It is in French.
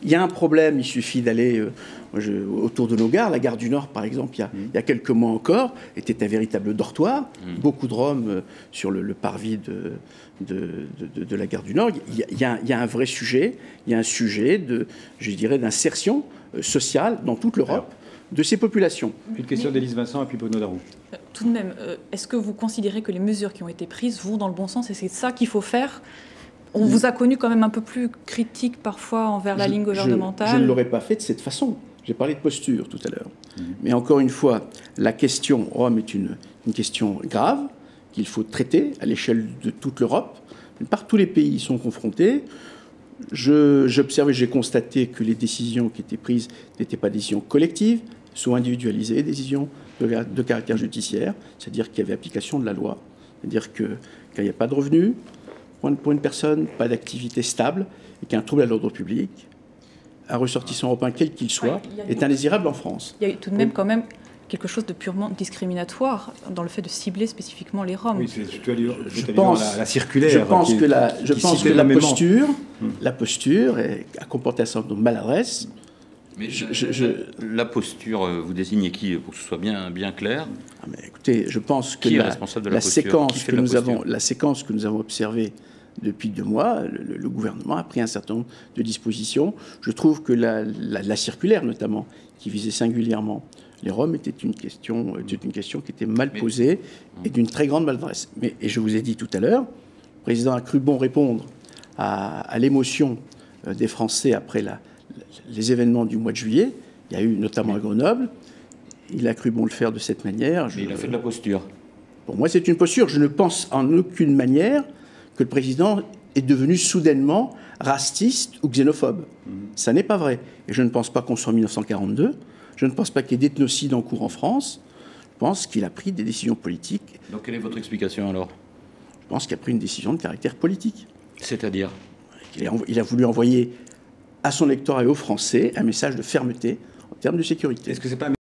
Il y a un problème, il suffit d'aller autour de nos gares. La gare du Nord, par exemple, il y a quelques mois encore, était un véritable dortoir. Beaucoup de Roms sur le parvis de la gare du Nord. Il y a un vrai sujet. Il y a un sujet je dirais, d'insertion sociale dans toute l'Europe de ces populations. Une question d'Élise Vincent et puis Bruno Darroux. Tout de même, est-ce que vous considérez que les mesures qui ont été prises vont dans le bon sens et c'est ça qu'il faut faire? On vous a connu quand même un peu plus critique parfois envers la ligne gouvernementale. Je ne l'aurais pas fait de cette façon. J'ai parlé de posture tout à l'heure. Mais encore une fois, la question Rome est une question grave qu'il faut traiter à l'échelle de toute l'Europe. Par tous les pays y sont confrontés. J'observe et j'ai constaté que les décisions qui étaient prises n'étaient pas des décisions collectives, soit individualisées, des décisions de caractère judiciaire, c'est-à-dire qu'il y avait application de la loi. C'est-à-dire que quand il n'y a pas de revenus, pour une personne, pas d'activité stable, et qu'il y a un trouble à l'ordre public, un ressortissant européen, quel qu'il soit, est indésirable en France. Il y a tout de même quand même quelque chose de purement discriminatoire dans le fait de cibler spécifiquement les Roms. Oui, je pense la circulaire. Je pense que la posture a comporté un certain nombre de maladresses. Mais la posture, vous désignez qui, pour que ce soit bien clair? Écoutez, je pense que la séquence que nous avons observée depuis 2 mois, le gouvernement a pris un certain nombre de dispositions. Je trouve que la circulaire, notamment, qui visait singulièrement les Roms, était une question qui était mal posée et d'une très grande maladresse. Et je vous ai dit tout à l'heure, le président a cru bon répondre à l'émotion des Français après les événements du mois de juillet. Il y a eu notamment à Grenoble. Il a cru bon le faire de cette manière. Mais il a fait de la posture. Pour moi, c'est une posture. Je ne pense en aucune manière que le président est devenu soudainement raciste ou xénophobe. Ça n'est pas vrai. Et je ne pense pas qu'on soit en 1942. Je ne pense pas qu'il y ait d'ethnocide en cours en France. Je pense qu'il a pris des décisions politiques. Donc quelle est votre explication alors? Je pense qu'il a pris une décision de caractère politique. C'est-à-dire? Il a voulu envoyer à son électorat et aux Français un message de fermeté en termes de sécurité. Est-ce que c'est pas